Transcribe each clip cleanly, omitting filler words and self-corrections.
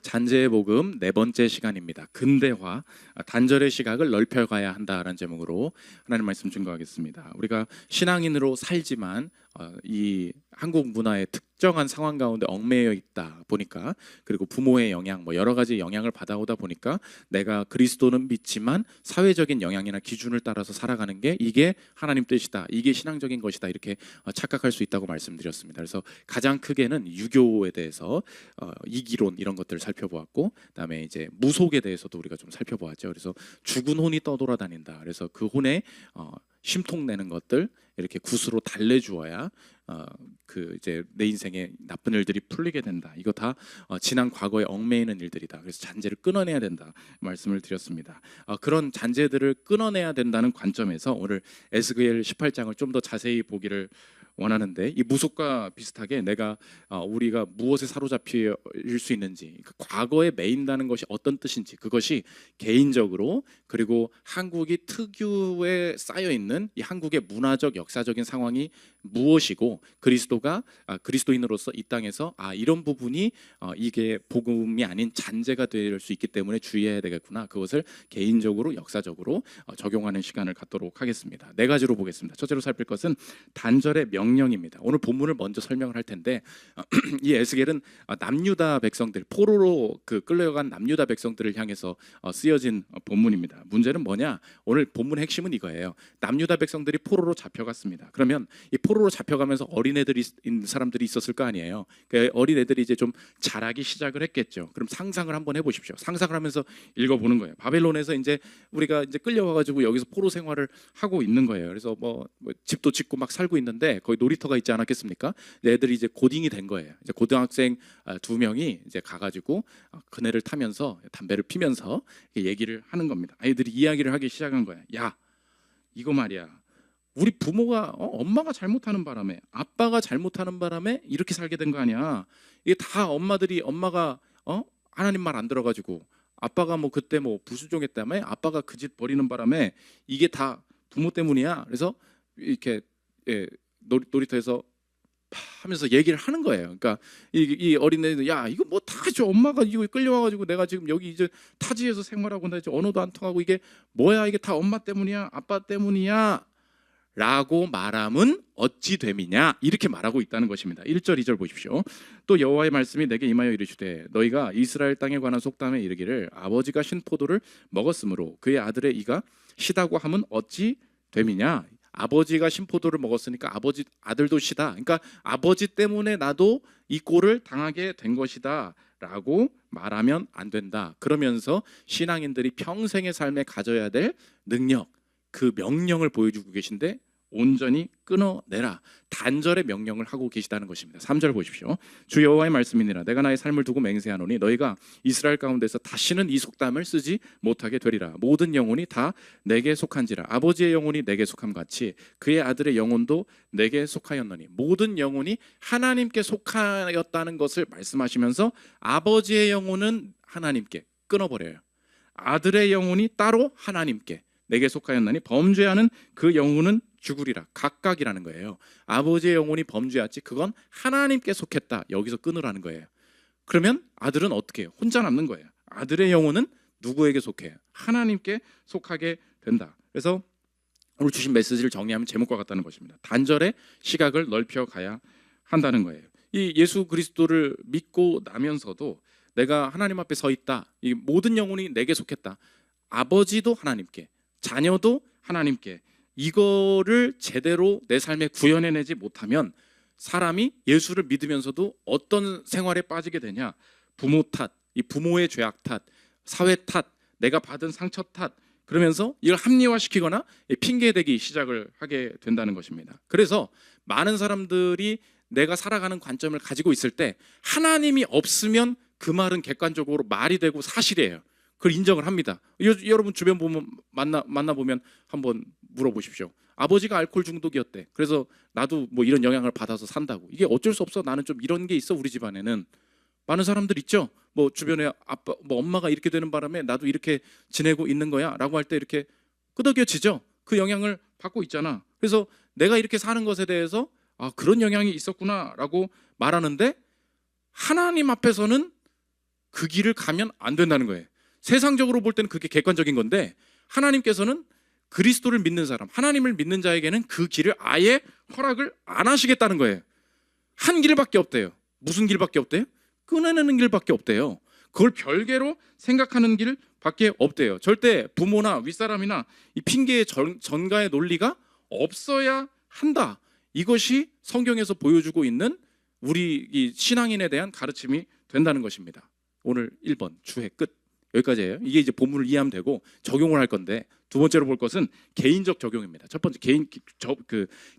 잔재의 복음 네 번째 시간입니다. 근대화, 단절의 시각을 넓혀가야 한다라는 제목으로 하나님 말씀 증거하겠습니다. 우리가 신앙인으로 살지만 이 한국 문화의 특정한 상황 가운데 얽매여 있다 보니까, 그리고 부모의 영향, 여러 가지 영향을 받아오다 보니까 내가 그리스도는 믿지만 사회적인 영향이나 기준을 따라서 살아가는 게 이게 하나님 뜻이다, 이게 신앙적인 것이다, 이렇게 착각할 수 있다고 말씀드렸습니다. 그래서 가장 크게는 유교에 대해서 이기론 이런 것들을 살펴보았고, 그다음에 이제 무속에 대해서도 우리가 좀 살펴보았죠. 그래서 죽은 혼이 떠돌아다닌다. 그래서 그 혼에 심통내는 것들 이렇게 굿으로 달래주어야 그 이제 내 인생에 나쁜 일들이 풀리게 된다. 이거 다 지난 과거에 얽매이는 일들이다. 그래서 잔재를 끊어내야 된다 말씀을 드렸습니다. 그런 잔재들을 끊어내야 된다는 관점에서 오늘 에스겔 18장을 좀 더 자세히 보기를 원하는데, 이 무속과 비슷하게 우리가 무엇에 사로잡힐 수 있는지, 과거에 매인다는 것이 어떤 뜻인지, 그것이 개인적으로 그리고 한국이 특유에 쌓여 있는 이 한국의 문화적 역사적인 상황이 무엇이고, 그리스도가 그리스도인으로서 이 땅에서 이런 부분이 이게 복음이 아닌 잔재가 될 수 있기 때문에 주의해야 되겠구나, 그것을 개인적으로 역사적으로 적용하는 시간을 갖도록 하겠습니다. 네 가지로 보겠습니다. 첫째로 살필 것은 단절의 명령입니다. 오늘 본문을 먼저 설명을 할 텐데, 이 에스겔은 남유다 백성들, 포로로 끌려간 남유다 백성들을 향해서 쓰여진 본문입니다. 문제는 뭐냐? 오늘 본문의 핵심은 이거예요. 남유다 백성들이 포로로 잡혀갔습니다. 그러면 이 포로로 잡혀가면서 어린애들이 사람들이 있었을 거 아니에요. 그 어린애들이 이제 좀 자라기 시작을 했겠죠. 그럼 상상을 한번 해보십시오. 상상을 하면서 읽어보는 거예요. 바벨론에서 이제 우리가 이제 끌려와가지고 여기서 포로 생활을 하고 있는 거예요. 그래서 뭐 집도 짓고 막 살고 있는데 거기 놀이터가 있지 않았겠습니까? 애들이 이제 고딩이 된 거예요. 이제 고등학생 2명이 이제 가가지고 그네를 타면서 담배를 피면서 얘기를 하는 겁니다. 아이들이 이야기를 하기 시작한 거예요. 야, 이거 말이야, 우리 부모가 엄마가 잘못하는 바람에, 아빠가 잘못하는 바람에 이렇게 살게 된 거 아니야. 이게 다 엄마가 하나님 말 안 들어가지고, 아빠가 그때 부수종했다며, 아빠가 그 짓 버리는 바람에 이게 다 부모 때문이야. 그래서 이렇게 놀이터에서 하면서 얘기를 하는 거예요. 그러니까 이 어린애들, 야, 이거 다죠. 엄마가 이거 끌려와가지고 내가 지금 여기 이제 타지에서 생활하고 나 이제 언어도 안 통하고, 이게 뭐야, 이게 다 엄마 때문이야, 아빠 때문이야 라고 말함은 어찌 됨이냐, 이렇게 말하고 있다는 것입니다. 1절 2절 보십시오. 또 여호와의 말씀이 내게 임하여 이르시되, 너희가 이스라엘 땅에 관한 속담에 이르기를 아버지가 신 포도를 먹었으므로 그의 아들의 이가 시다고 함은 어찌 됨이냐. 아버지가 신포도를 먹었으니까 아들도 시다. 그러니까 아버지 때문에 나도 이 꼴을 당하게 된 것이다 라고 말하면 안 된다. 그러면서 신앙인들이 평생의 삶에 가져야 될 능력, 그 명령을 보여주고 계신데, 온전히 끊어내라, 단절의 명령을 하고 계시다는 것입니다. 3절 보십시오. 주 여호와의 말씀이니라. 내가 나의 삶을 두고 맹세하노니 너희가 이스라엘 가운데서 다시는 이 속담을 쓰지 못하게 되리라. 모든 영혼이 다 내게 속한지라. 아버지의 영혼이 내게 속함 같이 그의 아들의 영혼도 내게 속하였노니. 모든 영혼이 하나님께 속하였다는 것을 말씀하시면서 아버지의 영혼은 하나님께 끊어버려요. 아들의 영혼이 따로 하나님께 내게 속하였나니 범죄하는 그 영혼은 죽으리라. 각각이라는 거예요. 아버지의 영혼이 범죄했지, 그건 하나님께 속했다. 여기서 끊으라는 거예요. 그러면 아들은 어떻게 해요? 혼자 남는 거예요. 아들의 영혼은 누구에게 속해요? 하나님께 속하게 된다. 그래서 오늘 주신 메시지를 정리하면 제목과 같다는 것입니다. 단절의 시각을 넓혀가야 한다는 거예요. 이 예수 그리스도를 믿고 나면서도 내가 하나님 앞에 서 있다. 이 모든 영혼이 내게 속했다. 아버지도 하나님께, 자녀도 하나님께, 이거를 제대로 내 삶에 구현해내지 못하면 사람이 예수를 믿으면서도 어떤 생활에 빠지게 되냐? 부모 탓, 이 부모의 죄악 탓, 사회 탓, 내가 받은 상처 탓, 그러면서 이걸 합리화시키거나 핑계대기 시작을 하게 된다는 것입니다. 그래서 많은 사람들이 내가 살아가는 관점을 가지고 있을 때 하나님이 없으면 그 말은 객관적으로 말이 되고 사실이에요. 그걸 인정을 합니다. 여러분 주변 보면 만나보면 한번 물어보십시오. 아버지가 알코올 중독이었대. 그래서 나도 이런 영향을 받아서 산다고. 이게 어쩔 수 없어. 나는 좀 이런 게 있어. 우리 집안에는 많은 사람들 있죠. 주변에 아빠, 엄마가 이렇게 되는 바람에 나도 이렇게 지내고 있는 거야 라고 할 때 이렇게 끄덕여지죠. 그 영향을 받고 있잖아. 그래서 내가 이렇게 사는 것에 대해서 그런 영향이 있었구나 라고 말하는데, 하나님 앞에서는 그 길을 가면 안 된다는 거예요. 세상적으로 볼 때는 그게 객관적인 건데 하나님께서는 그리스도를 믿는 사람, 하나님을 믿는 자에게는 그 길을 아예 허락을 안 하시겠다는 거예요. 한 길밖에 없대요. 무슨 길밖에 없대요? 끊어내는 길밖에 없대요. 그걸 별개로 생각하는 길밖에 없대요. 절대 부모나 윗사람이나 이 핑계의 전가의 논리가 없어야 한다. 이것이 성경에서 보여주고 있는 우리 이 신앙인에 대한 가르침이 된다는 것입니다. 오늘 1번 주해 끝. 여기까지예요. 이게 이제 본문을 이해하면 되고 적용을 할 건데, 두 번째로 볼 것은 개인적 적용입니다. 첫 번째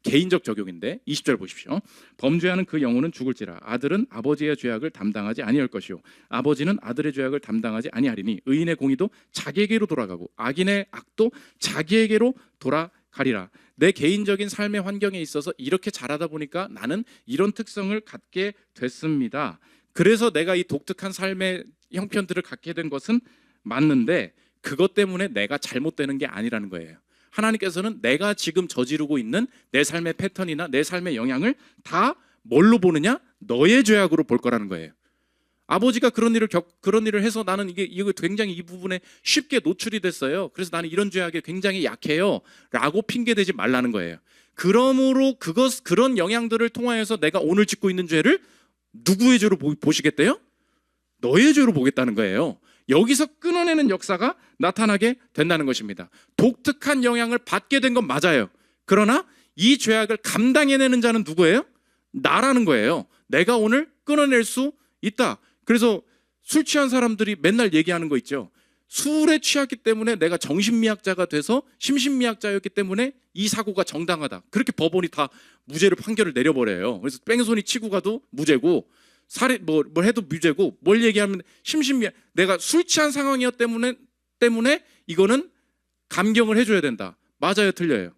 개인적 적용인데 20절 보십시오. 범죄하는 그 영혼은 죽을지라. 아들은 아버지의 죄악을 담당하지 아니할 것이요 아버지는 아들의 죄악을 담당하지 아니하리니 의인의 공의도 자기에게로 돌아가고 악인의 악도 자기에게로 돌아가리라. 내 개인적인 삶의 환경에 있어서 이렇게 자라다 보니까 나는 이런 특성을 갖게 됐습니다. 그래서 내가 이 독특한 삶의 형편들을 갖게 된 것은 맞는데 그것 때문에 내가 잘못되는 게 아니라는 거예요. 하나님께서는 내가 지금 저지르고 있는 내 삶의 패턴이나 내 삶의 영향을 다 뭘로 보느냐? 너의 죄악으로 볼 거라는 거예요. 아버지가 그런 일을 해서 나는 이거 굉장히 이 부분에 쉽게 노출이 됐어요. 그래서 나는 이런 죄악에 굉장히 약해요. 라고 핑계대지 말라는 거예요. 그러므로 그런 영향들을 통하여서 내가 오늘 짓고 있는 죄를 누구의 죄로 보시겠대요? 너의 죄로 보겠다는 거예요. 여기서 끊어내는 역사가 나타나게 된다는 것입니다. 독특한 영향을 받게 된 건 맞아요. 그러나 이 죄악을 감당해내는 자는 누구예요? 나라는 거예요. 내가 오늘 끊어낼 수 있다. 그래서 술 취한 사람들이 맨날 얘기하는 거 있죠. 술에 취했기 때문에 내가 정신미약자가 돼서 심신미약자였기 때문에 이 사고가 정당하다. 그렇게 법원이 다 무죄를 판결을 내려버려요. 그래서 뺑소니 치고 가도 무죄고 살해 뭘 해도 무죄고, 뭘 얘기하면 심신미약, 내가 술 취한 상황이었기 때문에 이거는 감경을 해줘야 된다. 맞아요, 틀려요?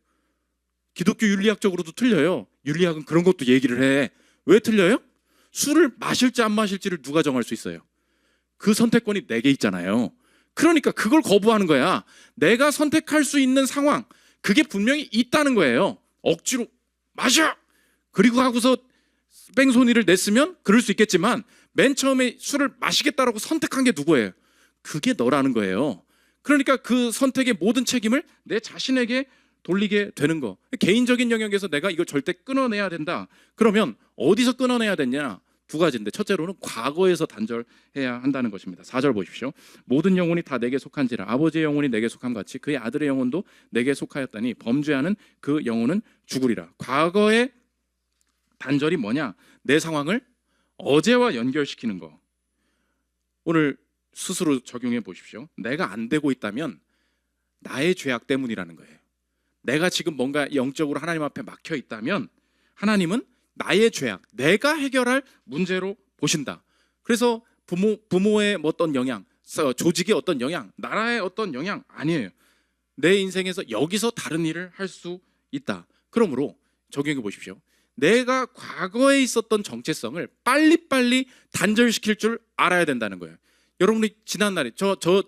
기독교 윤리학적으로도 틀려요. 윤리학은 그런 것도 얘기를 해. 왜 틀려요? 술을 마실지 안 마실지를 누가 정할 수 있어요? 그 선택권이 내게 있잖아요. 그러니까 그걸 거부하는 거야. 내가 선택할 수 있는 상황, 그게 분명히 있다는 거예요. 억지로 마셔! 그리고 하고서 뺑소니를 냈으면 그럴 수 있겠지만 맨 처음에 술을 마시겠다라고 선택한 게 누구예요? 그게 너라는 거예요. 그러니까 그 선택의 모든 책임을 내 자신에게 돌리게 되는 거. 개인적인 영역에서 내가 이걸 절대 끊어내야 된다. 그러면 어디서 끊어내야 되냐? 두 가지인데, 첫째로는 과거에서 단절해야 한다는 것입니다. 4절 보십시오. 모든 영혼이 다 내게 속한지라. 아버지의 영혼이 내게 속함 같이 그의 아들의 영혼도 내게 속하였다니 범죄하는 그 영혼은 죽으리라. 과거의 단절이 뭐냐? 내 상황을 어제와 연결시키는 거. 오늘 스스로 적용해 보십시오. 내가 안 되고 있다면 나의 죄악 때문이라는 거예요. 내가 지금 뭔가 영적으로 하나님 앞에 막혀 있다면 하나님은 나의 죄악, 내가 해결할 문제로 보신다. 그래서 부모의 어떤 영향, 조직의 어떤 영향, 나라의 어떤 영향 아니에요. 내 인생에서 여기서 다른 일을 할 수 있다. 그러므로 적용해 보십시오. 내가 과거에 있었던 정체성을 빨리빨리 단절시킬 줄 알아야 된다는 거예요. 여러분이 지난날에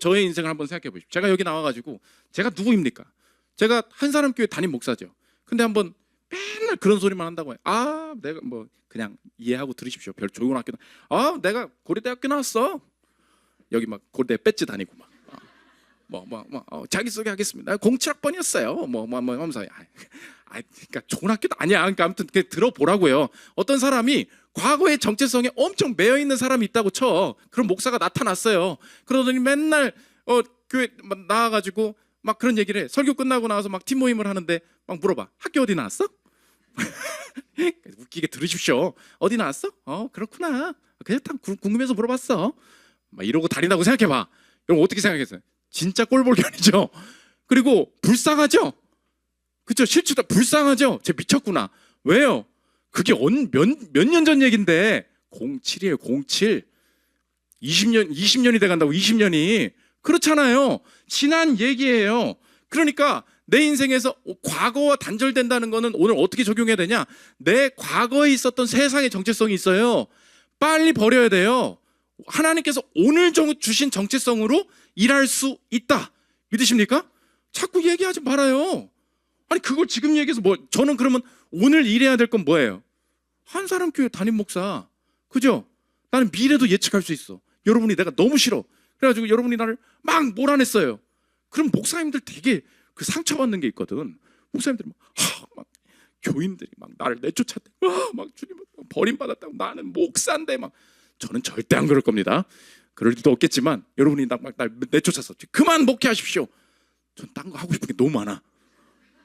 저의 인생을 한번 생각해 보십시오. 제가 여기 나와가지고 제가 누구입니까? 제가 한사람교회 담임 목사죠. 근데 한번 맨날 그런 소리만 한다고 해요. 아, 내가 뭐 그냥 이해하고 들으십시오. 별 좋은 학교, 내가 고려대학교 나왔어. 여기 막 고려대 배지 다니고 막 자기소개 하겠습니다. 07학번이었어요. 하면서 그러니까 좋은 학교도 아니야. 그러니까 아무튼 들어보라고요. 어떤 사람이 과거의 정체성에 엄청 매여 있는 사람이 있다고 쳐. 그런 목사가 나타났어요. 그러더니 맨날 교회 나와가지고 막 그런 얘기를 해. 설교 끝나고 나와서 막 팀 모임을 하는데 막 물어봐. 학교 어디 나왔어? 웃기게 들으십시오. 어디 나왔어? 그렇구나. 그냥 다 궁금해서 물어봤어. 막 이러고 다닌다고 생각해봐. 여러분 어떻게 생각했어요? 진짜 꼴보기아니죠. 그리고 불쌍하죠. 그렇죠? 실제로 불쌍하죠. 쟤 미쳤구나. 왜요? 그게 몇 년 전 얘긴데 07이에요. 07. 20년이 돼간다고. 20년이. 그렇잖아요. 지난 얘기예요. 그러니까 내 인생에서 과거와 단절된다는 거는 오늘 어떻게 적용해야 되냐? 내 과거에 있었던 세상의 정체성이 있어요. 빨리 버려야 돼요. 하나님께서 오늘 주신 정체성으로 일할 수 있다. 믿으십니까? 자꾸 얘기하지 말아요. 아니 그걸 지금 얘기해서 저는 그러면 오늘 일해야 될 건 뭐예요? 한사람교회 담임 목사. 그죠? 나는 미래도 예측할 수 있어. 여러분이 내가 너무 싫어. 그래가지고 여러분이 나를 막 몰아냈어요. 그럼 목사님들 되게 그 상처받는 게 있거든. 목사님들이 막 교인들이 막 나를 내쫓았대. 막 주님 버림받았다고. 나는 목사인데 막. 저는 절대 안 그럴 겁니다. 그럴 일도 없겠지만 여러분이 날 내쫓았어. 그만 목회하십시오. 전 딴 거 하고 싶은 게 너무 많아.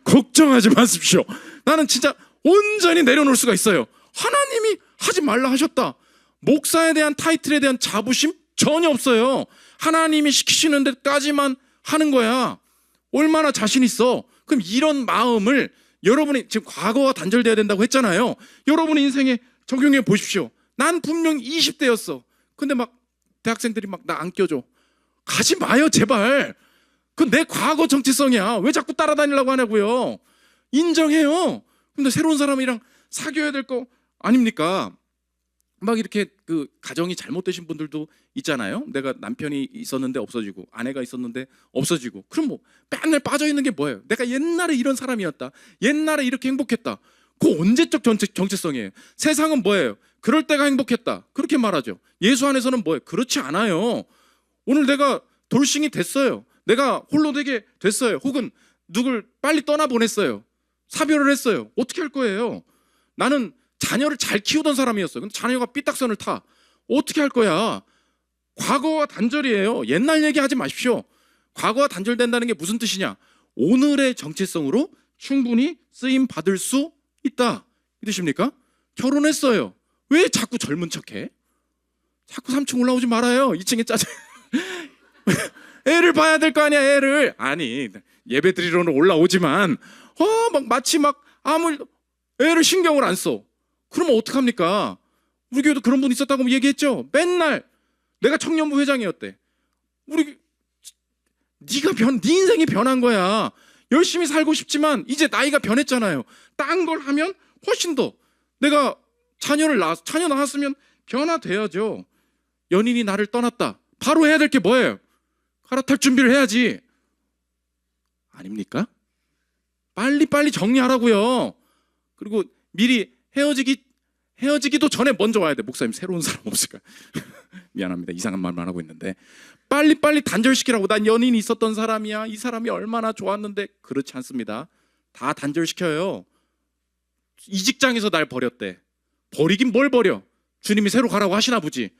걱정하지 마십시오. 나는 진짜 온전히 내려놓을 수가 있어요. 하나님이 하지 말라 하셨다. 목사에 대한 타이틀에 대한 자부심 전혀 없어요. 하나님이 시키시는 데까지만 하는 거야. 얼마나 자신 있어. 그럼 이런 마음을 여러분이 지금 과거와 단절돼야 된다고 했잖아요. 여러분의 인생에 적용해 보십시오. 난 분명 20대였어. 근데 막 대학생들이 막 나 안 껴줘. 가지 마요 제발. 그건 내 과거 정체성이야. 왜 자꾸 따라다니려고 하냐고요. 인정해요. 근데 새로운 사람이랑 사귀어야 될 거 아닙니까? 막 이렇게 그 가정이 잘못되신 분들도 있잖아요. 내가 남편이 있었는데 없어지고 아내가 있었는데 없어지고. 그럼 뭐 맨날 빠져있는 게 뭐예요? 내가 옛날에 이런 사람이었다. 옛날에 이렇게 행복했다. 그 언제적 정체성이에요. 세상은 뭐예요? 그럴 때가 행복했다. 그렇게 말하죠. 예수 안에서는 뭐예요? 그렇지 않아요. 오늘 내가 돌싱이 됐어요. 내가 홀로 되게 됐어요. 혹은 누굴 빨리 떠나보냈어요. 사별을 했어요. 어떻게 할 거예요? 나는 자녀를 잘 키우던 사람이었어요. 근데 자녀가 삐딱선을 타. 어떻게 할 거야? 과거와 단절이에요. 옛날 얘기하지 마십시오. 과거와 단절된다는 게 무슨 뜻이냐? 오늘의 정체성으로 충분히 쓰임 받을 수 있다. 이 뜻입니까? 결혼했어요. 왜 자꾸 젊은 척해? 자꾸 3층 올라오지 말아요. 2층에 짜증. 애를 봐야 될 거 아니야, 애를. 아니, 예배 드리러는 올라오지만 막 마치 막 아무 애를 신경을 안 써. 그러면 어떡합니까? 우리 교회도 그런 분 있었다고 얘기했죠. 맨날 내가 청년부 회장이었대. 네 인생이 변한 거야. 열심히 살고 싶지만 이제 나이가 변했잖아요. 딴 걸 하면 훨씬 더 내가 자녀 낳았으면 변화돼야죠. 연인이 나를 떠났다. 바로 해야 될 게 뭐예요? 갈아탈 준비를 해야지. 아닙니까? 빨리빨리 정리하라고요. 그리고 미리 헤어지기도 전에 먼저 와야 돼. 목사님 새로운 사람 없을까요? 미안합니다. 이상한 말만 하고 있는데 빨리빨리 단절시키라고. 난 연인이 있었던 사람이야. 이 사람이 얼마나 좋았는데. 그렇지 않습니다. 다 단절시켜요. 이 직장에서 날 버렸대. 버리긴 뭘 버려. 주님이 새로 가라고 하시나 보지.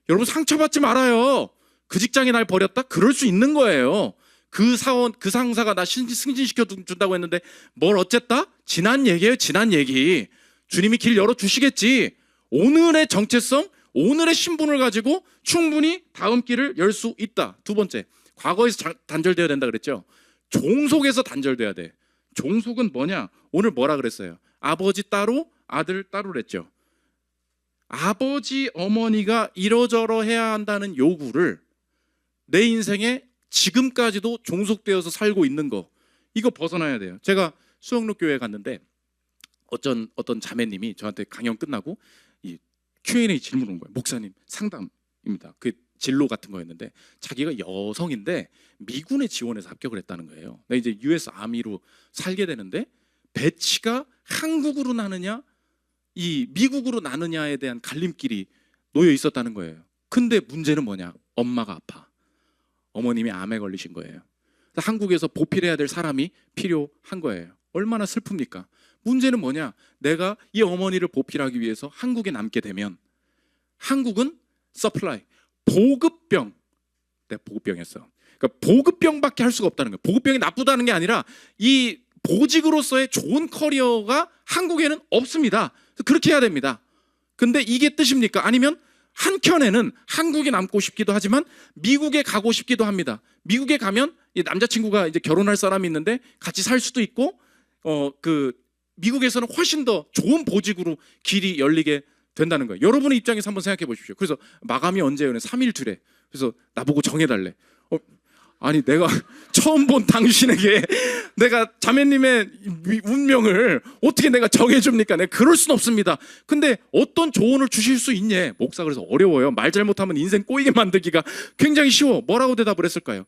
여러분 상처받지 말아요. 그 직장에 날 버렸다? 그럴 수 있는 거예요. 그 사원, 그 상사가 나 승진시켜 준다고 했는데 뭘 어쨌다? 지난 얘기예요. 지난 얘기. 주님이 길 열어주시겠지. 오늘의 정체성, 오늘의 신분을 가지고 충분히 다음 길을 열 수 있다. 두 번째, 과거에서 단절되어야 된다 그랬죠. 종속에서 단절돼야 돼. 종속은 뭐냐? 오늘 뭐라 그랬어요? 아버지 따로 아들 따로 그랬죠. 아버지 어머니가 이러저러 해야 한다는 요구를 내 인생에 지금까지도 종속되어서 살고 있는 거, 이거 벗어나야 돼요. 제가 수영록 교회에 갔는데 어떤 자매님이 저한테 강연 끝나고 이 Q&A 질문 온 거예요. 목사님 상담입니다. 그 진로 같은 거였는데 자기가 여성인데 미군에 지원해서 합격을 했다는 거예요. 나 이제 US 아미로 살게 되는데 배치가 한국으로 나느냐 이 미국으로 나느냐에 대한 갈림길이 놓여 있었다는 거예요. 근데 문제는 뭐냐? 엄마가 아파. 어머님이 암에 걸리신 거예요. 한국에서 보필해야 될 사람이 필요한 거예요. 얼마나 슬픕니까? 문제는 뭐냐? 내가 이 어머니를 보필하기 위해서 한국에 남게 되면 한국은 서플라이, 보급병. 내가 보급병이었어. 그러니까 보급병밖에 할 수가 없다는 거예요. 보급병이 나쁘다는 게 아니라 이 보직으로서의 좋은 커리어가 한국에는 없습니다. 그렇게 해야 됩니다. 근데 이게 뜻입니까? 아니면 한켠에는 한국에 남고 싶기도 하지만 미국에 가고 싶기도 합니다. 미국에 가면 남자친구가 이제 결혼할 사람이 있는데 같이 살 수도 있고 미국에서는 훨씬 더 좋은 보직으로 길이 열리게 된다는 거예요. 여러분의 입장에서 한번 생각해 보십시오. 그래서 마감이 언제예요? 3일 뒤래. 그래서 나보고 정해달래. 아니 내가 처음 본 당신에게 내가 자매님의 운명을 어떻게 내가 정해줍니까? 내가 그럴 순 없습니다. 근데 어떤 조언을 주실 수 있냐? 목사 그래서 어려워요. 말 잘못하면 인생 꼬이게 만들기가 굉장히 쉬워. 뭐라고 대답을 했을까요?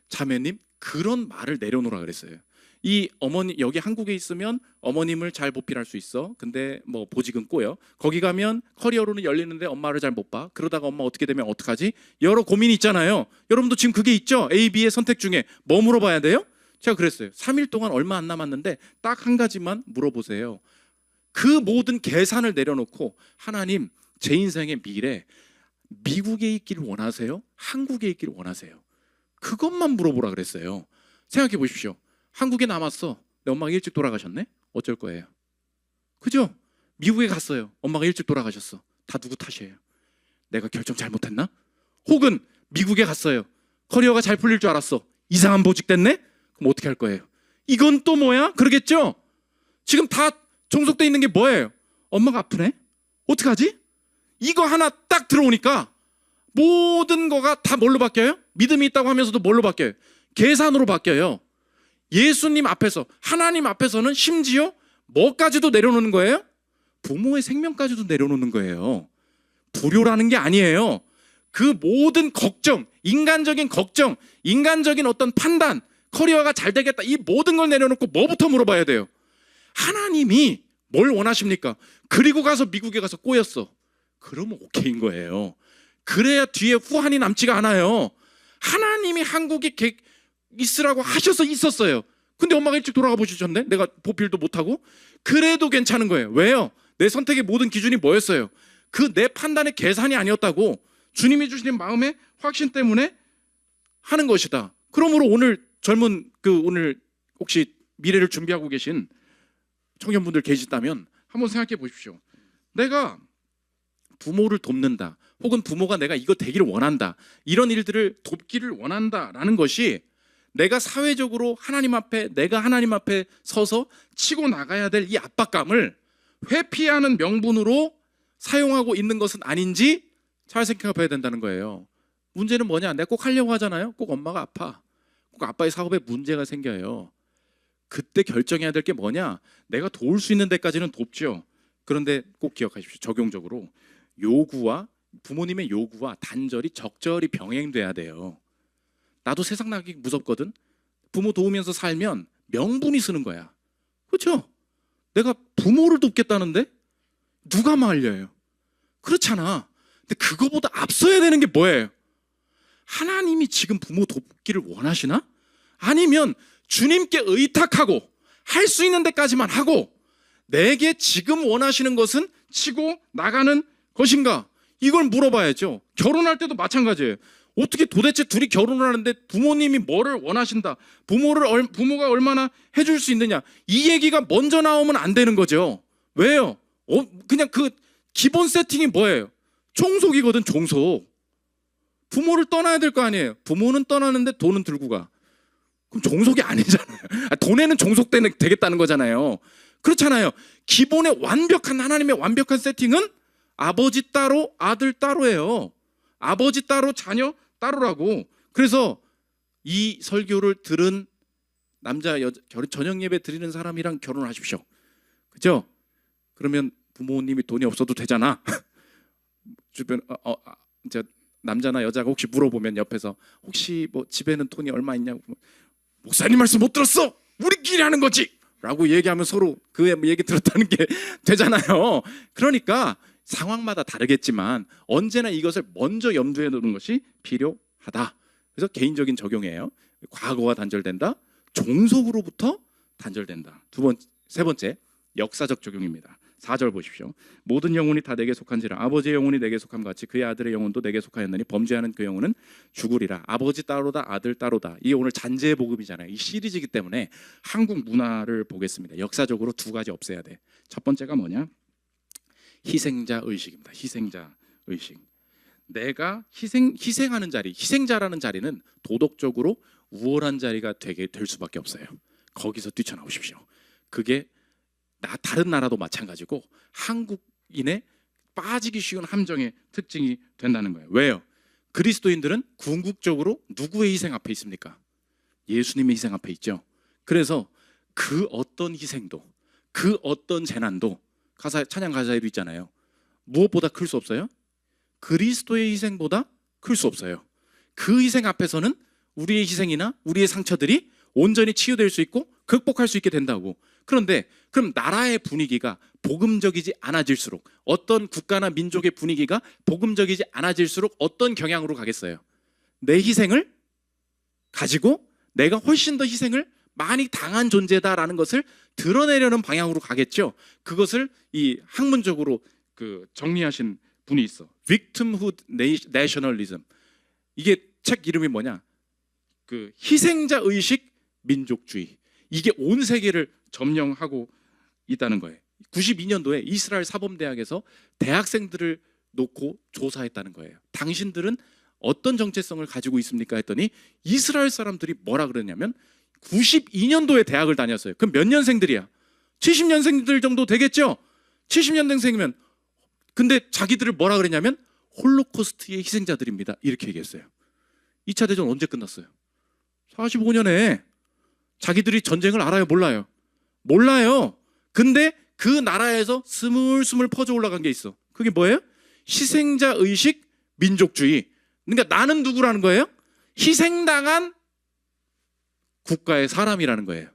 자매님 그런 말을 내려놓으라 그랬어요. 이 어머니 여기 한국에 있으면 어머님을 잘 보필할 수 있어. 근데 뭐 보직은 꼬여. 거기 가면 커리어로는 열리는데 엄마를 잘 못 봐. 그러다가 엄마 어떻게 되면 어떡하지? 여러 고민이 있잖아요. 여러분도 지금 그게 있죠? A, B의 선택 중에 뭐 물어봐야 돼요? 제가 그랬어요. 3일 동안 얼마 안 남았는데 딱 한 가지만 물어보세요. 그 모든 계산을 내려놓고 하나님, 제 인생의 미래 미국에 있기를 원하세요? 한국에 있기를 원하세요? 그것만 물어보라 그랬어요. 생각해 보십시오. 한국에 남았어. 내 엄마가 일찍 돌아가셨네? 어쩔 거예요? 그죠? 미국에 갔어요. 엄마가 일찍 돌아가셨어. 다 누구 탓이에요? 내가 결정 잘못했나? 혹은 미국에 갔어요. 커리어가 잘 풀릴 줄 알았어. 이상한 보직 됐네? 그럼 어떻게 할 거예요? 이건 또 뭐야? 그러겠죠? 지금 다 종속돼 있는 게 뭐예요? 엄마가 아프네? 어떡하지? 이거 하나 딱 들어오니까 모든 거가 다 뭘로 바뀌어요? 믿음이 있다고 하면서도 뭘로 바뀌어요? 계산으로 바뀌어요. 예수님 앞에서, 하나님 앞에서는 심지어 뭐까지도 내려놓는 거예요? 부모의 생명까지도 내려놓는 거예요. 불효라는 게 아니에요. 그 모든 걱정, 인간적인 걱정, 인간적인 어떤 판단, 커리어가 잘 되겠다, 이 모든 걸 내려놓고 뭐부터 물어봐야 돼요? 하나님이 뭘 원하십니까? 그리고 가서 미국에 가서 꼬였어. 그러면 오케이인 거예요. 그래야 뒤에 후환이 남지가 않아요. 하나님이 한국에 있으라고 하셔서 있었어요. 근데 엄마가 일찍 돌아가 보시셨네? 내가 보필도 못하고? 그래도 괜찮은 거예요. 왜요? 내 선택의 모든 기준이 뭐였어요? 그 내 판단의 계산이 아니었다고. 주님이 주시는 마음의 확신 때문에 하는 것이다. 그러므로 오늘 젊은 오늘 혹시 미래를 준비하고 계신 청년분들 계시다면 한번 생각해 보십시오. 내가 부모를 돕는다, 혹은 부모가 내가 이거 되기를 원한다, 이런 일들을 돕기를 원한다라는 것이 내가 사회적으로 내가 하나님 앞에 서서 치고 나가야 될 이 압박감을 회피하는 명분으로 사용하고 있는 것은 아닌지 잘 생각해 봐야 된다는 거예요. 문제는 뭐냐? 내가 꼭 하려고 하잖아요. 꼭 엄마가 아파. 꼭 아빠의 사업에 문제가 생겨요. 그때 결정해야 될 게 뭐냐? 내가 도울 수 있는 데까지는 돕죠. 그런데 꼭 기억하십시오. 적용적으로 부모님의 요구와 단절이 적절히 병행돼야 돼요. 나도 세상 나기 무섭거든. 부모 도우면서 살면 명분이 쓰는 거야. 그렇죠? 내가 부모를 돕겠다는데 누가 말려요? 그렇잖아. 근데 그거보다 앞서야 되는 게 뭐예요? 하나님이 지금 부모 돕기를 원하시나? 아니면 주님께 의탁하고 할 수 있는 데까지만 하고 내게 지금 원하시는 것은 치고 나가는 것인가? 이걸 물어봐야죠. 결혼할 때도 마찬가지예요. 어떻게 도대체 둘이 결혼을 하는데 부모님이 뭐를 원하신다, 부모가 얼마나 해줄 수 있느냐, 이 얘기가 먼저 나오면 안 되는 거죠. 왜요? 그냥 그 기본 세팅이 뭐예요? 종속이거든. 종속. 부모를 떠나야 될 거 아니에요. 부모는 떠나는데 돈은 들고 가. 그럼 종속이 아니잖아요. 돈에는 되겠다는 거잖아요. 그렇잖아요. 기본의 하나님의 완벽한 세팅은 아버지 따로 아들 따로예요. 아버지 따로 자녀 따로라고. 그래서 이 설교를 들은 남자 여자 저녁 예배 드리는 사람이랑 결혼하십시오. 그죠? 그러면 부모님이 돈이 없어도 되잖아. 주변 이제 남자나 여자가 혹시 물어보면 옆에서 혹시 뭐 집에는 돈이 얼마 있냐고, 목사님 말씀 못 들었어? 우리끼리 하는 거지 라고 얘기하면 서로 그 얘기 들었다는 게 되잖아요. 그러니까 상황마다 다르겠지만 언제나 이것을 먼저 염두에 두는 것이 필요하다. 그래서 개인적인 적용이에요. 과거와 단절된다, 종속으로부터 단절된다. 세 번째 역사적 적용입니다. 4절 보십시오. 모든 영혼이 다 내게 속한지라 아버지의 영혼이 내게 속함 같이 그의 아들의 영혼도 내게 속하였느니 범죄하는 그 영혼은 죽으리라. 아버지 따로다, 아들 따로다. 이게 오늘 잔재의 복음이잖아요. 이 시리즈이기 때문에 한국 문화를 보겠습니다. 역사적으로 두 가지 없애야 돼. 첫 번째가 뭐냐? 희생자 의식입니다. 희생자 의식. 내가 희생하는 자리, 희생자라는 자리는 도덕적으로 우월한 자리가 될 수밖에 없어요. 거기서 뛰쳐나오십시오. 그게 다른 나라도 마찬가지고 한국인의 빠지기 쉬운 함정의 특징이 된다는 거예요. 왜요? 그리스도인들은 궁극적으로 누구의 희생 앞에 있습니까? 예수님의 희생 앞에 있죠. 그래서 그 어떤 희생도, 그 어떤 재난도, 찬양 가사에도 있잖아요. 무엇보다 클 수 없어요? 그리스도의 희생보다 클 수 없어요. 그 희생 앞에서는 우리의 희생이나 우리의 상처들이 온전히 치유될 수 있고 극복할 수 있게 된다고. 그런데 그럼 나라의 분위기가 복음적이지 않아질수록, 어떤 국가나 민족의 분위기가 복음적이지 않아질수록 어떤 경향으로 가겠어요? 내 희생을 가지고 내가 훨씬 더 희생을 많이 당한 존재다라는 것을 드러내려는 방향으로 가겠죠. 그것을 이 학문적으로 정리하신 분이 있어. Victimhood Nationalism. 이게 책 이름이 뭐냐? 희생자 의식 민족주의. 이게 온 세계를 점령하고 있다는 거예요. 92년도에 이스라엘 사범대학에서 대학생들을 놓고 조사했다는 거예요. 당신들은 어떤 정체성을 가지고 있습니까? 했더니 이스라엘 사람들이 뭐라 그러냐면 92년도에 대학을 다녔어요. 그럼 몇 년생들이야? 70년생들 정도 되겠죠? 70년생이면. 근데 자기들을 뭐라 그랬냐면 홀로코스트의 희생자들입니다. 이렇게 얘기했어요. 2차 대전 언제 끝났어요? 45년에. 자기들이 전쟁을 알아요? 몰라요? 몰라요. 근데 그 나라에서 스물스물 퍼져 올라간 게 있어. 그게 뭐예요? 희생자 의식 민족주의. 그러니까 나는 누구라는 거예요? 희생당한 국가의 사람이라는 거예요.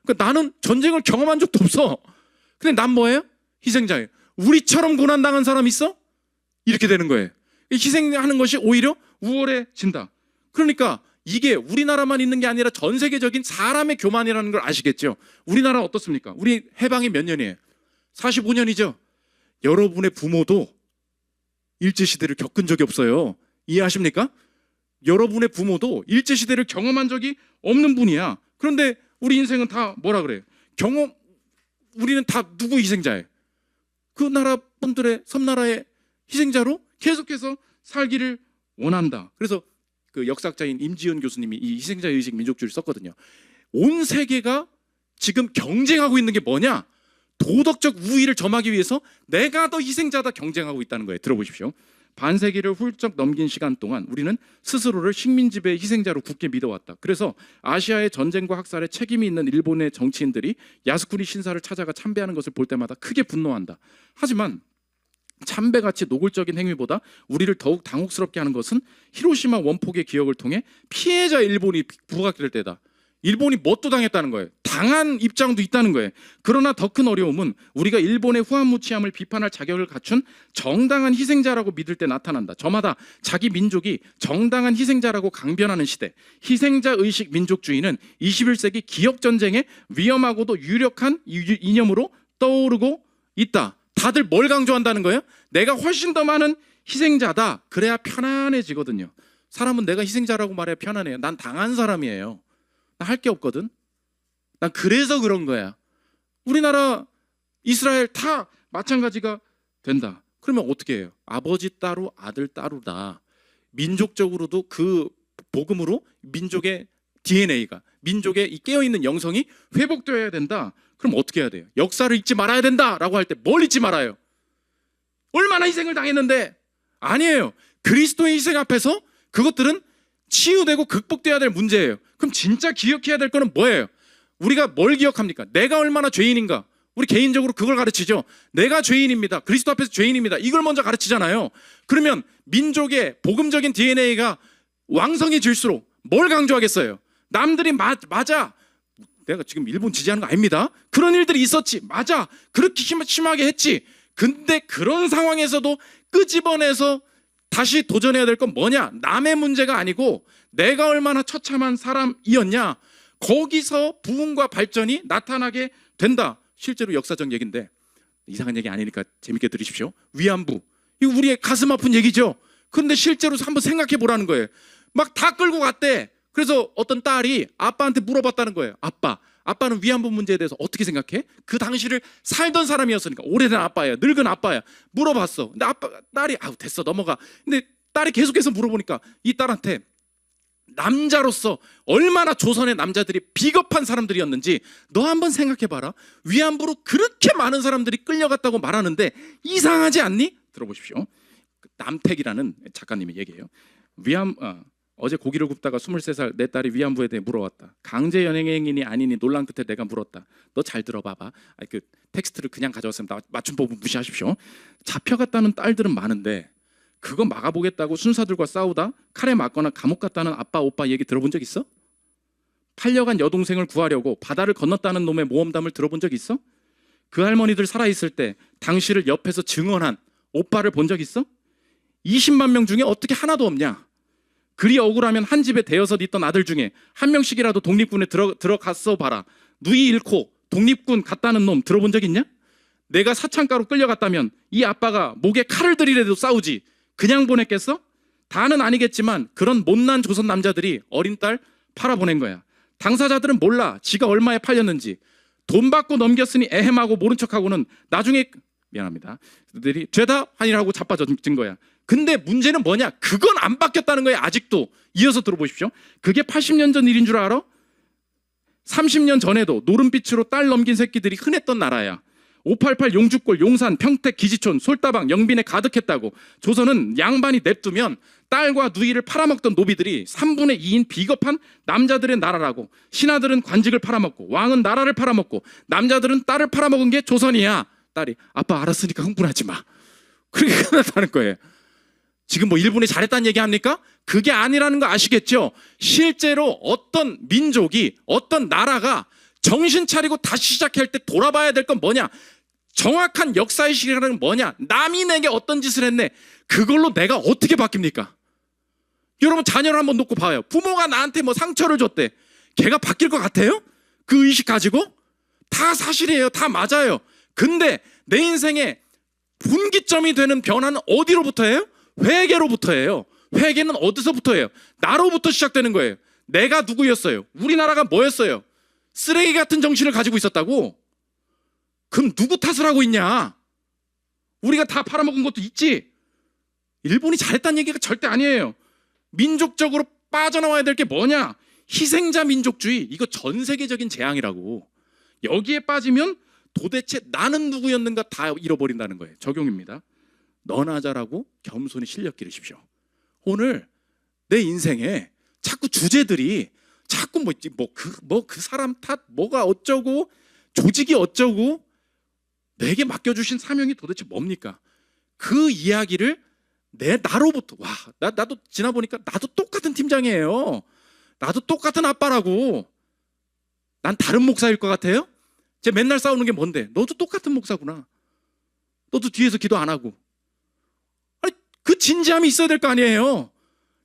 그러니까 나는 전쟁을 경험한 적도 없어. 근데 난 뭐예요? 희생자예요. 우리처럼 고난당한 사람 있어? 이렇게 되는 거예요. 희생하는 것이 오히려 우월해진다. 그러니까 이게 우리나라만 있는 게 아니라 전 세계적인 사람의 교만이라는 걸 아시겠죠? 우리나라 어떻습니까? 우리 해방이 몇 년이에요? 45년이죠. 여러분의 부모도 일제시대를 겪은 적이 없어요. 이해하십니까? 여러분의 부모도 일제시대를 경험한 적이 없는 분이야. 그런데 우리 인생은 다 뭐라 그래요? 우리는 다 누구 희생자예요? 그 나라 분들의, 섬나라의 희생자로 계속해서 살기를 원한다. 그래서 그 역사학자인 임지연 교수님이 이 희생자 의식 민족주의를 썼거든요. 온 세계가 지금 경쟁하고 있는 게 뭐냐? 도덕적 우위를 점하기 위해서 내가 더 희생자다 경쟁하고 있다는 거예요. 들어보십시오. 반세기를 훌쩍 넘긴 시간 동안 우리는 스스로를 식민지배의 희생자로 굳게 믿어왔다. 그래서 아시아의 전쟁과 학살에 책임이 있는 일본의 정치인들이 야스쿠니 신사를 찾아가 참배하는 것을 볼 때마다 크게 분노한다. 하지만 참배같이 노골적인 행위보다 우리를 더욱 당혹스럽게 하는 것은 히로시마 원폭의 기억을 통해 피해자 일본이 부각될 때다. 일본이 뭣도 당했다는 거예요. 당한 입장도 있다는 거예요. 그러나 더 큰 어려움은 우리가 일본의 후한무치함을 비판할 자격을 갖춘 정당한 희생자라고 믿을 때 나타난다. 저마다 자기 민족이 정당한 희생자라고 강변하는 시대. 희생자 의식 민족주의는 21세기 기억전쟁의 위험하고도 유력한 이념으로 떠오르고 있다. 다들 뭘 강조한다는 거예요? 내가 훨씬 더 많은 희생자다. 그래야 편안해지거든요. 사람은 내가 희생자라고 말해야 편안해요. 난 당한 사람이에요. 나 할 게 없거든. 난 그래서 그런 거야. 우리나라, 이스라엘 다 마찬가지가 된다. 그러면 어떻게 해요? 아버지 따로 아들 따로다. 민족적으로도 그 복음으로 민족의 DNA가, 민족의 이 깨어있는 영성이 회복되어야 된다. 그럼 어떻게 해야 돼요? 역사를 잊지 말아야 된다라고 할 때 뭘 잊지 말아요? 얼마나 희생을 당했는데? 아니에요. 그리스도의 희생 앞에서 그것들은 치유되고 극복돼야 될 문제예요. 그럼 진짜 기억해야 될 거는 뭐예요? 우리가 뭘 기억합니까? 내가 얼마나 죄인인가? 우리 개인적으로 그걸 가르치죠. 내가 죄인입니다. 그리스도 앞에서 죄인입니다. 이걸 먼저 가르치잖아요. 그러면 민족의 복음적인 DNA가 왕성해질수록 뭘 강조하겠어요? 남들이 맞아. 내가 지금 일본 지지하는 거 아닙니다. 그런 일들이 있었지. 맞아. 그렇게 심하게 했지. 근데 그런 상황에서도 끄집어내서 다시 도전해야 될 건 뭐냐? 남의 문제가 아니고 내가 얼마나 처참한 사람이었냐? 거기서 부흥과 발전이 나타나게 된다. 실제로 역사적 얘기인데 이상한 얘기 아니니까 재밌게 들으십시오. 위안부. 이거 우리의 가슴 아픈 얘기죠. 그런데 실제로 한번 생각해 보라는 거예요. 막 다 끌고 갔대. 그래서 어떤 딸이 아빠한테 물어봤다는 거예요. 아빠는 위안부 문제에 대해서 어떻게 생각해? 그 당시를 살던 사람이었으니까. 오래된 아빠야, 늙은 아빠야. 물어봤어. 근데 딸이 됐어 넘어가. 근데 딸이 계속해서 물어보니까 이 딸한테 남자로서 얼마나 조선의 남자들이 비겁한 사람들이었는지 너 한번 생각해봐라. 위안부로 그렇게 많은 사람들이 끌려갔다고 말하는데 이상하지 않니? 들어보십시오. 남택이라는 작가님의 얘기예요. 어제 고기를 굽다가 23살 내 딸이 위안부에 대해 물어왔다. 강제 연행행위니 아니니 논란 끝에 내가 물었다. 너 잘 들어봐봐. 그 텍스트를 그냥 가져왔으면 맞춤법은 무시하십시오. 잡혀갔다는 딸들은 많은데 그거 막아보겠다고 순사들과 싸우다 칼에 맞거나 감옥 갔다는 아빠 오빠 얘기 들어본 적 있어? 팔려간 여동생을 구하려고 바다를 건넜다는 놈의 모험담을 들어본 적 있어? 그 할머니들 살아있을 때 당시를 옆에서 증언한 오빠를 본 적 있어? 20만 명 중에 어떻게 하나도 없냐? 그리 억울하면 한 집에 대여섯 있던 아들 중에 한 명씩이라도 독립군에 들어갔어 봐라. 누이 잃고 독립군 갔다는 놈 들어본 적 있냐? 내가 사창가로 끌려갔다면 이 아빠가 목에 칼을 들이래도 싸우지 그냥 보냈겠어? 다는 아니겠지만 그런 못난 조선 남자들이 어린 딸 팔아보낸 거야. 당사자들은 몰라 지가 얼마에 팔렸는지. 돈 받고 넘겼으니 애헴하고 모른 척하고는 나중에 미안합니다. 들이 죄다 환이라고 자빠진 거야. 근데 문제는 뭐냐? 그건 안 바뀌었다는 거야 아직도. 이어서 들어보십시오. 그게 80년 전 일인 줄 알아? 30년 전에도 노름빛으로 딸 넘긴 새끼들이 흔했던 나라야. 588 용주골 용산 평택 기지촌 솔다방 영빈에 가득했다고. 조선은 양반이 냅두면 딸과 누이를 팔아먹던 노비들이 3분의 2인 비겁한 남자들의 나라라고. 신하들은 관직을 팔아먹고 왕은 나라를 팔아먹고 남자들은 딸을 팔아먹은 게 조선이야. 딸이 아빠 알았으니까 흥분하지 마. 그렇게 끝났다는 거예요. 지금 뭐 일본이 잘했다는 얘기 합니까? 그게 아니라는 거 아시겠죠? 실제로 어떤 민족이 어떤 나라가 정신 차리고 다시 시작할 때 돌아봐야 될 건 뭐냐? 정확한 역사의식이라는 건 뭐냐? 남이 내게 어떤 짓을 했네. 그걸로 내가 어떻게 바뀝니까? 여러분 자녀를 한번 놓고 봐요. 부모가 나한테 뭐 상처를 줬대. 걔가 바뀔 것 같아요? 그 의식 가지고? 다 사실이에요. 다 맞아요. 근데 내 인생의 분기점이 되는 변화는 어디로부터예요? 회개로부터예요. 회개는 어디서부터예요? 나로부터 시작되는 거예요. 내가 누구였어요? 우리나라가 뭐였어요? 쓰레기 같은 정신을 가지고 있었다고? 그럼 누구 탓을 하고 있냐? 우리가 다 팔아먹은 것도 있지. 일본이 잘했다는 얘기가 절대 아니에요. 민족적으로 빠져나와야 될 게 뭐냐? 희생자 민족주의. 이거 전 세계적인 재앙이라고. 여기에 빠지면 도대체 나는 누구였는가 다 잃어버린다는 거예요. 적용입니다. 너나 잘하고 겸손히 실력 기르십시오. 오늘 내 인생에 자꾸 주제들이 자꾸 그 사람 탓 뭐가 어쩌고 조직이 어쩌고 내게 맡겨주신 사명이 도대체 뭡니까? 그 이야기를 나로부터 나도 지나보니까 나도 똑같은 팀장이에요. 나도 똑같은 아빠라고. 난 다른 목사일 것 같아요? 쟤 맨날 싸우는 게 뭔데? 너도 똑같은 목사구나. 너도 뒤에서 기도 안 하고. 아니 그 진지함이 있어야 될 거 아니에요.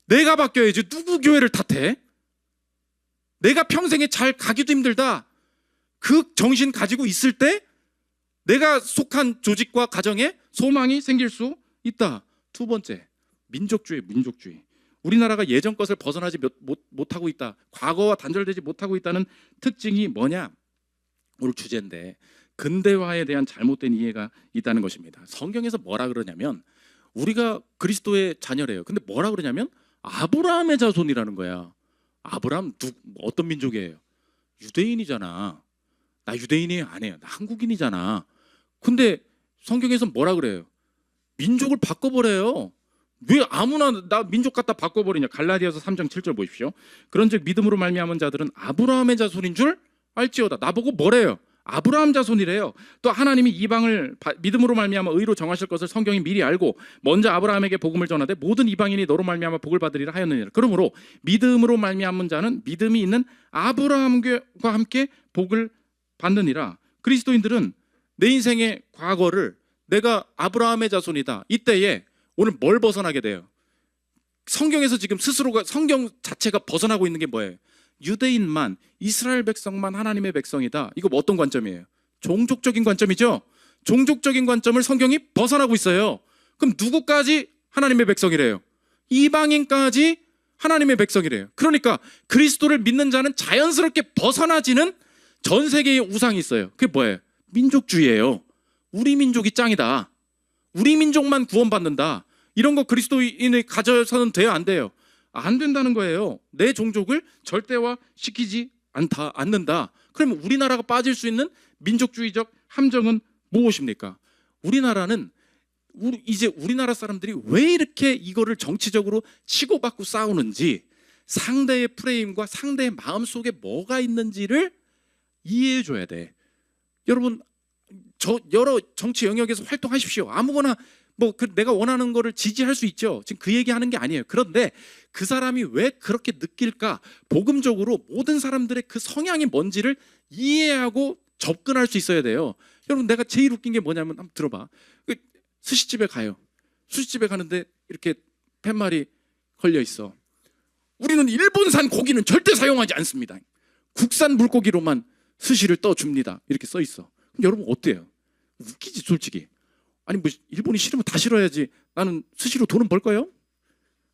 내가 바뀌어야지 누구 교회를 탓해? 내가 평생에 잘 가기도 힘들다. 그 정신 가지고 있을 때 내가 속한 조직과 가정에 소망이 생길 수 있다. 두 번째, 민족주의. 우리나라가 예전 것을 벗어나지 못하고 있다. 과거와 단절되지 못하고 있다는 특징이 뭐냐? 오늘 주제인데 근대화에 대한 잘못된 이해가 있다는 것입니다. 성경에서 뭐라 그러냐면 우리가 그리스도의 자녀래요. 근데 뭐라 그러냐면 아브라함의 자손이라는 거야. 아브라함 어떤 민족이에요? 유대인이잖아. 나 유대인이 아니에요. 나 한국인이잖아. 근데 성경에서 뭐라 그래요? 민족을 바꿔버려요. 왜 아무나 나 민족 갖다 바꿔버리냐? 갈라디아서 3장 7절 보십시오. 그런즉 믿음으로 말미암은 자들은 아브라함의 자손인 줄 알지어다. 나보고 뭐래요? 아브라함 자손이래요. 또 하나님이 이방을 믿음으로 말미암아 의로 정하실 것을 성경이 미리 알고 먼저 아브라함에게 복음을 전하되 모든 이방인이 너로 말미암아 복을 받으리라 하였느니라. 그러므로 믿음으로 말미암은 자는 믿음이 있는 아브라함과 함께 복을 받느니라. 그리스도인들은 내 인생의 과거를 내가 아브라함의 자손이다. 이때에 오늘 뭘 벗어나게 돼요? 성경에서 지금 스스로가 성경 자체가 벗어나고 있는 게 뭐예요? 유대인만, 이스라엘 백성만 하나님의 백성이다. 이거 뭐 어떤 관점이에요? 종족적인 관점이죠. 종족적인 관점을 성경이 벗어나고 있어요. 그럼 누구까지 하나님의 백성이래요? 이방인까지 하나님의 백성이래요. 그러니까 그리스도를 믿는 자는 자연스럽게 벗어나지는 전 세계의 우상이 있어요. 그게 뭐예요? 민족주의예요. 우리 민족이 짱이다. 우리 민족만 구원받는다. 이런 거 그리스도인이 가져서는 돼요? 안 돼요? 안 된다는 거예요. 내 종족을 절대화시키지 않는다. 그러면 우리나라가 빠질 수 있는 민족주의적 함정은 무엇입니까? 우리나라는 이제 우리나라 사람들이 왜 이렇게 이거를 정치적으로 치고받고 싸우는지 상대의 프레임과 상대의 마음속에 뭐가 있는지를 이해해 줘야 돼. 여러분 여러 정치 영역에서 활동하십시오. 아무거나 내가 원하는 거를 지지할 수 있죠. 지금 그 얘기하는 게 아니에요. 그런데 그 사람이 왜 그렇게 느낄까? 복음적으로 모든 사람들의 그 성향이 뭔지를 이해하고 접근할 수 있어야 돼요. 여러분, 내가 제일 웃긴 게 뭐냐면 한번 들어봐. 스시집에 가요. 스시집에 가는데 이렇게 팻말이 걸려 있어. 우리는 일본산 고기는 절대 사용하지 않습니다. 국산 물고기로만 스시를 떠줍니다. 이렇게 써 있어. 그럼 여러분 어때요? 웃기지 솔직히. 아니 뭐 일본이 싫으면 다 싫어야지. 나는 스시로 돈은 벌 거예요.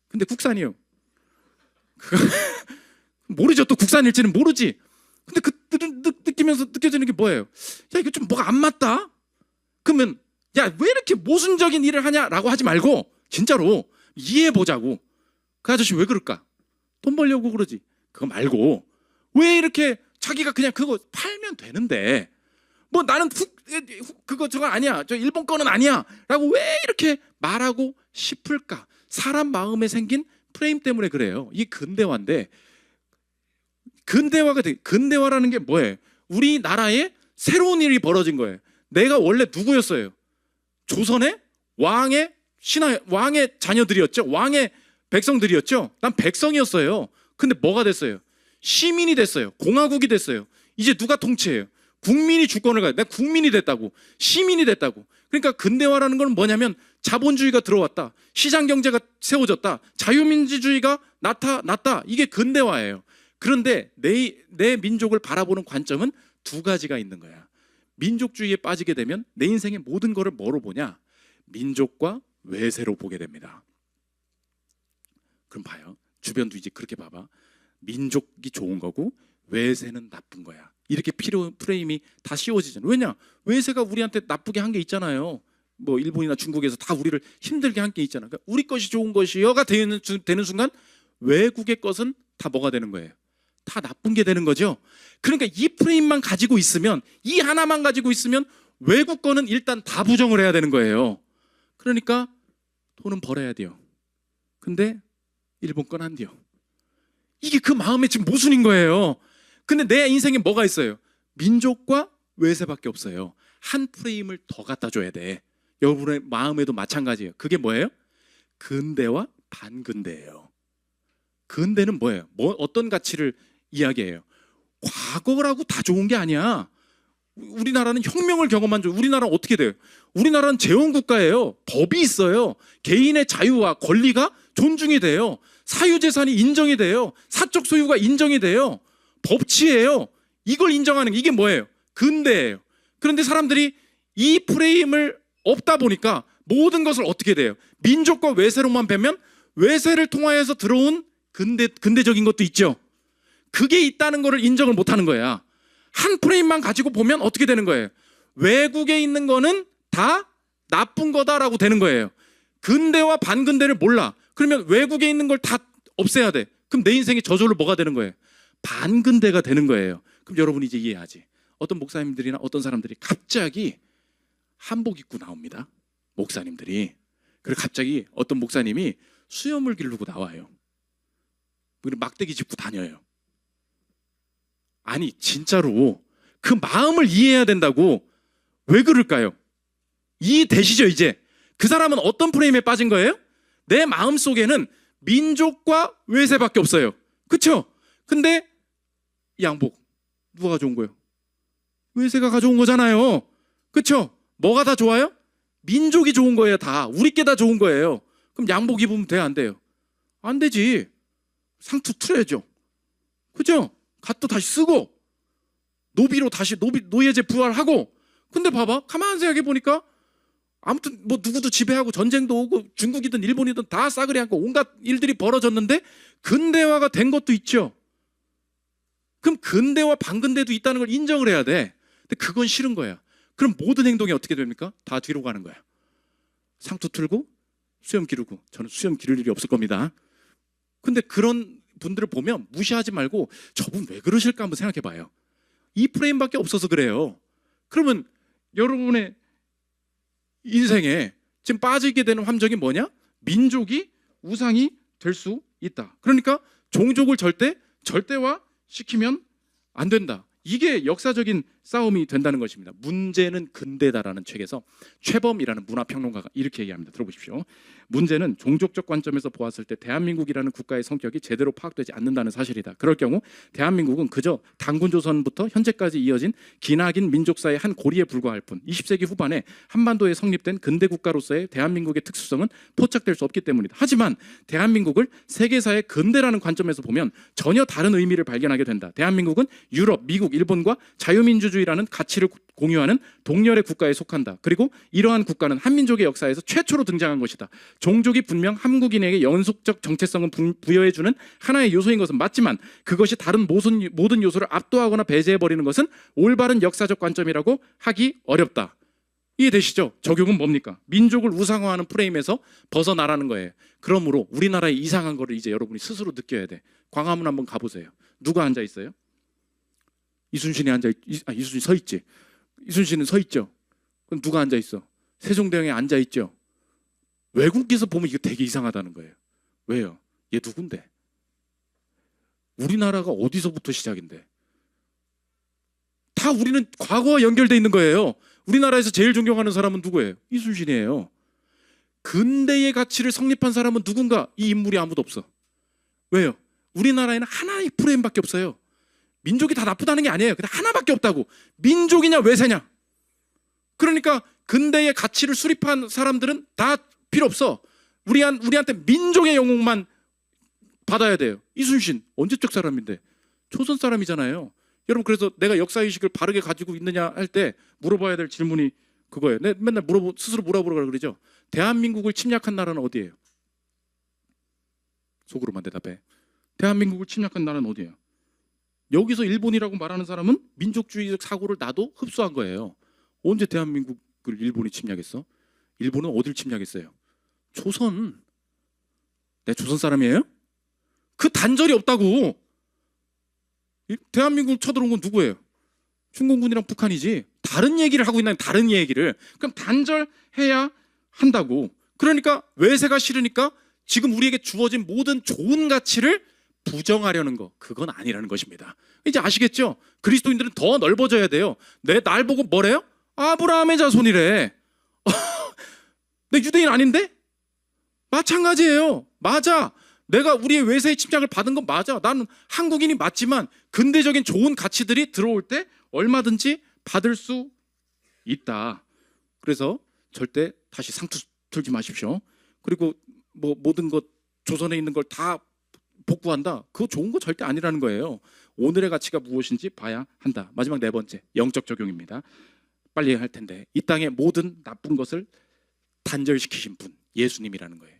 근데 국산이요. 모르죠. 또 국산일지는 모르지. 근데 그 느끼면서 느껴지는 게 뭐예요? 야, 이거 좀 뭐가 안 맞다. 그러면 야, 왜 이렇게 모순적인 일을 하냐라고 하지 말고 진짜로 이해해 보자고. 그 아저씨 왜 그럴까? 돈 벌려고 그러지. 그거 말고 왜 이렇게 자기가 그냥 그거 팔면 되는데 뭐 나는 그거 저거 아니야, 저 일본 거는 아니야 라고 왜 이렇게 말하고 싶을까? 사람 마음에 생긴 프레임 때문에 그래요. 이게 근대화인데, 근대화라는 게 뭐예요? 우리나라에 새로운 일이 벌어진 거예요. 내가 원래 누구였어요? 조선의 왕의 자녀들이었죠. 왕의 백성들이었죠. 난 백성이었어요. 근데 뭐가 됐어요? 시민이 됐어요. 공화국이 됐어요. 이제 누가 통치해요? 국민이 주권을 가요. 내가 국민이 됐다고. 시민이 됐다고. 그러니까 근대화라는 건 뭐냐면 자본주의가 들어왔다. 시장 경제가 세워졌다. 자유민주주의가 나타났다. 이게 근대화예요. 그런데 내 민족을 바라보는 관점은 두 가지가 있는 거야. 민족주의에 빠지게 되면 내 인생의 모든 거를 뭐로 보냐? 민족과 외세로 보게 됩니다. 그럼 봐요. 주변도 이제 그렇게 봐봐. 민족이 좋은 거고 외세는 나쁜 거야. 이렇게 프레임이 다 씌워지잖아요. 왜냐? 외세가 우리한테 나쁘게 한 게 있잖아요. 뭐 일본이나 중국에서 다 우리를 힘들게 한 게 있잖아요. 그러니까 우리 것이 좋은 것이여가 되는 순간 외국의 것은 다 뭐가 되는 거예요? 다 나쁜 게 되는 거죠. 그러니까 이 프레임만 가지고 있으면, 이 하나만 가지고 있으면 외국 거는 일단 다 부정을 해야 되는 거예요. 그러니까 돈은 벌어야 돼요. 근데 일본 건 안 돼요. 이게 그 마음에 지금 모순인 거예요. 근데 내 인생에 뭐가 있어요? 민족과 외세밖에 없어요. 한 프레임을 더 갖다 줘야 돼. 여러분의 마음에도 마찬가지예요. 그게 뭐예요? 근대와 반근대예요. 근대는 뭐예요? 어떤 가치를 이야기해요? 과거라고 다 좋은 게 아니야. 우리나라는 혁명을 경험한 줄. 우리나라는 어떻게 돼요? 우리나라는 재헌국가예요. 법이 있어요. 개인의 자유와 권리가 존중이 돼요. 사유재산이 인정이 돼요. 사적 소유가 인정이 돼요. 법치예요. 이걸 인정하는 게 이게 뭐예요? 근대예요. 그런데 사람들이 이 프레임을 없다 보니까 모든 것을 어떻게 돼요? 민족과 외세로만 보면 외세를 통하여서 들어온 근대적인 것도 있죠. 그게 있다는 것을 인정을 못하는 거야. 한 프레임만 가지고 보면 어떻게 되는 거예요? 외국에 있는 거는 다 나쁜 거다라고 되는 거예요. 근대와 반근대를 몰라. 그러면 외국에 있는 걸 다 없애야 돼. 그럼 내 인생이 저절로 뭐가 되는 거예요? 반근대가 되는 거예요. 그럼 여러분이 이제 이해하지. 어떤 목사님들이나 어떤 사람들이 갑자기 한복 입고 나옵니다. 목사님들이. 그리고 갑자기 어떤 목사님이 수염을 기르고 나와요. 그리고 막대기 짚고 다녀요. 아니 진짜로 그 마음을 이해해야 된다고. 왜 그럴까요? 이해되시죠 이제? 그 사람은 어떤 프레임에 빠진 거예요? 내 마음속에는 민족과 외세밖에 없어요. 그렇죠? 근데 이 양복 누가 가져온 거예요? 외세가 가져온 거잖아요. 그렇죠? 뭐가 다 좋아요? 민족이 좋은 거예요. 다 우리께 다 좋은 거예요. 그럼 양복 입으면 돼요? 안 돼요? 안 되지. 상투 틀어야죠. 그죠? 갓도 다시 쓰고 노비로 다시 노예제 부활하고. 근데 봐봐, 가만 생각해 보니까 아무튼 뭐 누구도 지배하고 전쟁도 오고 중국이든 일본이든 다 싸그리 하고 온갖 일들이 벌어졌는데 근대화가 된 것도 있죠. 그럼 근대와 반근대도 있다는 걸 인정을 해야 돼. 근데 그건 싫은 거야. 그럼 모든 행동이 어떻게 됩니까? 다 뒤로 가는 거야. 상투 틀고 수염 기르고. 저는 수염 기를 일이 없을 겁니다. 근데 그런 분들을 보면 무시하지 말고 저분 왜 그러실까 한번 생각해 봐요. 이 프레임밖에 없어서 그래요. 그러면 여러분의 인생에 지금 빠지게 되는 함정이 뭐냐? 민족이 우상이 될 수 있다. 그러니까 종족을 절대화 시키면 안 된다. 이게 역사적인 싸움이 된다는 것입니다. 문제는 근대다라는 책에서 최범이라는 문화평론가가 이렇게 얘기합니다. 들어보십시오. 문제는 종족적 관점에서 보았을 때 대한민국이라는 국가의 성격이 제대로 파악되지 않는다는 사실이다. 그럴 경우 대한민국은 그저 단군조선부터 현재까지 이어진 기나긴 민족사의 한 고리에 불과할 뿐 20세기 후반에 한반도에 성립된 근대 국가로서의 대한민국의 특수성은 포착될 수 없기 때문이다. 하지만 대한민국을 세계사의 근대라는 관점에서 보면 전혀 다른 의미를 발견하게 된다. 대한민국은 유럽, 미국, 일본과 자유민주주의라는 가치를 공유하는 동열의 국가에 속한다. 그리고 이러한 국가는 한민족의 역사에서 최초로 등장한 것이다. 종족이 분명 한국인에게 연속적 정체성을 부여해주는 하나의 요소인 것은 맞지만 그것이 다른 모든 요소를 압도하거나 배제해버리는 것은 올바른 역사적 관점이라고 하기 어렵다. 이해되시죠? 적용은 뭡니까? 민족을 우상화하는 프레임에서 벗어나라는 거예요. 그러므로 우리나라의 이상한 거를 이제 여러분이 스스로 느껴야 돼. 광화문 한번 가보세요. 누가 앉아 있어요? 이순신이 이순신 서 있지. 이순신은 서 있죠. 그럼 누가 앉아 있어? 세종대왕이 앉아 있죠. 외국에서 보면 이거 되게 이상하다는 거예요. 왜요? 얘 누군데? 우리나라가 어디서부터 시작인데? 다 우리는 과거와 연결돼 있는 거예요. 우리나라에서 제일 존경하는 사람은 누구예요? 이순신이에요. 근대의 가치를 성립한 사람은 누군가? 이 인물이 아무도 없어. 왜요? 우리나라에는 하나의 프레임밖에 없어요. 민족이 다 나쁘다는 게 아니에요. 그냥 하나밖에 없다고. 민족이냐 외세냐. 그러니까 근대의 가치를 수립한 사람들은 다 필요 없어. 우리한테 민족의 영웅만 받아야 돼요. 이순신 언제적 사람인데? 조선 사람이잖아요. 여러분, 그래서 내가 역사의식을 바르게 가지고 있느냐 할 때 물어봐야 될 질문이 그거예요. 내가 맨날 스스로 물어보라고 그러죠. 대한민국을 침략한 나라는 어디예요? 속으로만 대답해. 대한민국을 침략한 나라는 어디예요? 여기서 일본이라고 말하는 사람은 민족주의적 사고를 나도 흡수한 거예요. 언제 대한민국을 일본이 침략했어? 일본은 어딜 침략했어요? 조선. 내 조선 사람이에요? 그 단절이 없다고. 대한민국을 쳐들어온 건 누구예요? 중공군이랑 북한이지. 다른 얘기를 하고 있는 다른 얘기를. 그럼 단절해야 한다고. 그러니까 외세가 싫으니까 지금 우리에게 주어진 모든 좋은 가치를 부정하려는 거, 그건 아니라는 것입니다. 이제 아시겠죠? 그리스도인들은 더 넓어져야 돼요. 날 보고 뭐래요? 아브라함의 자손이래. 내 유대인 아닌데? 마찬가지예요. 맞아. 내가 우리의 외세의 침략을 받은 건 맞아. 나는 한국인이 맞지만 근대적인 좋은 가치들이 들어올 때 얼마든지 받을 수 있다. 그래서 절대 다시 상투 틀지 마십시오. 그리고 뭐 모든 것 조선에 있는 걸 다 복구한다. 그거 좋은 거 절대 아니라는 거예요. 오늘의 가치가 무엇인지 봐야 한다. 마지막 네 번째, 영적 적용입니다. 빨리 할 텐데 이 땅의 모든 나쁜 것을 단절시키신 분, 예수님이라는 거예요.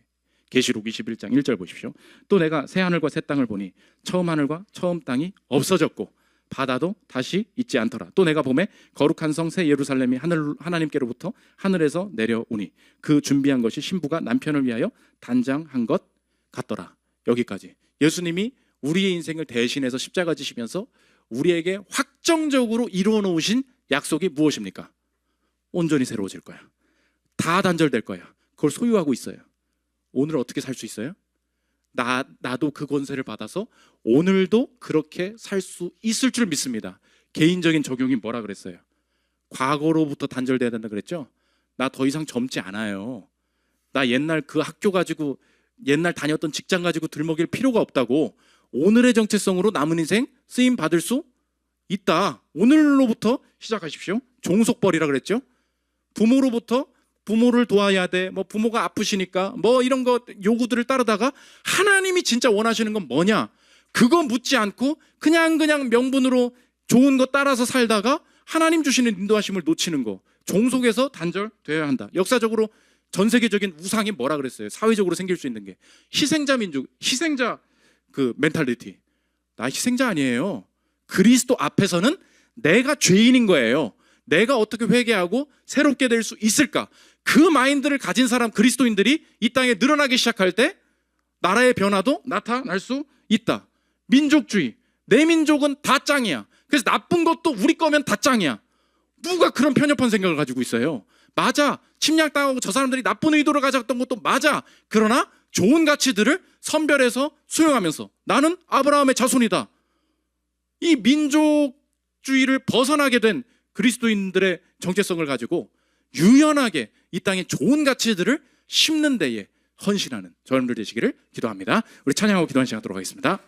계시록 21장 1절 보십시오. 또 내가 새 하늘과 새 땅을 보니 처음 하늘과 처음 땅이 없어졌고 바다도 다시 있지 않더라. 또 내가 보매 거룩한 성 새 예루살렘이 하나님께로부터 하늘에서 내려오니 그 준비한 것이 신부가 남편을 위하여 단장한 것 같더라. 여기까지. 예수님이 우리의 인생을 대신해서 십자가 지시면서 우리에게 확정적으로 이루어 놓으신 약속이 무엇입니까? 온전히 새로워질 거야. 다 단절될 거야. 그걸 소유하고 있어요. 오늘 어떻게 살 수 있어요? 나도 그 권세를 받아서 오늘도 그렇게 살 수 있을 줄 믿습니다. 개인적인 적용이 뭐라 그랬어요? 과거로부터 단절돼야 된다 그랬죠? 나 더 이상 젊지 않아요. 나 옛날 그 학교 가지고 옛날 다녔던 직장 가지고 들먹일 필요가 없다고. 오늘의 정체성으로 남은 인생 쓰임 받을 수 있다. 오늘로부터 시작하십시오. 종속벌이라 그랬죠? 부모로부터 부모를 도와야 돼. 뭐 부모가 아프시니까 뭐 이런 거 요구들을 따르다가 하나님이 진짜 원하시는 건 뭐냐? 그거 묻지 않고 그냥 명분으로 좋은 거 따라서 살다가 하나님 주시는 인도하심을 놓치는 거. 종속에서 단절되어야 한다. 역사적으로 전 세계적인 우상이 뭐라 그랬어요? 사회적으로 생길 수 있는 게 희생자 민족, 희생자 그 멘탈리티. 나 희생자 아니에요. 그리스도 앞에서는 내가 죄인인 거예요. 내가 어떻게 회개하고 새롭게 될 수 있을까? 그 마인드를 가진 사람 그리스도인들이 이 땅에 늘어나기 시작할 때 나라의 변화도 나타날 수 있다. 민족주의. 내 민족은 다 짱이야. 그래서 나쁜 것도 우리 거면 다 짱이야. 누가 그런 편협한 생각을 가지고 있어요? 맞아. 침략당하고 저 사람들이 나쁜 의도를 가졌던 것도 맞아. 그러나 좋은 가치들을 선별해서 수용하면서 나는 아브라함의 자손이다. 이 민족주의를 벗어나게 된 그리스도인들의 정체성을 가지고 유연하게 이 땅의 좋은 가치들을 심는 데에 헌신하는 저여러분들 되시기를 기도합니다. 우리 찬양하고 기도하는 시간 갖도록 하겠습니다.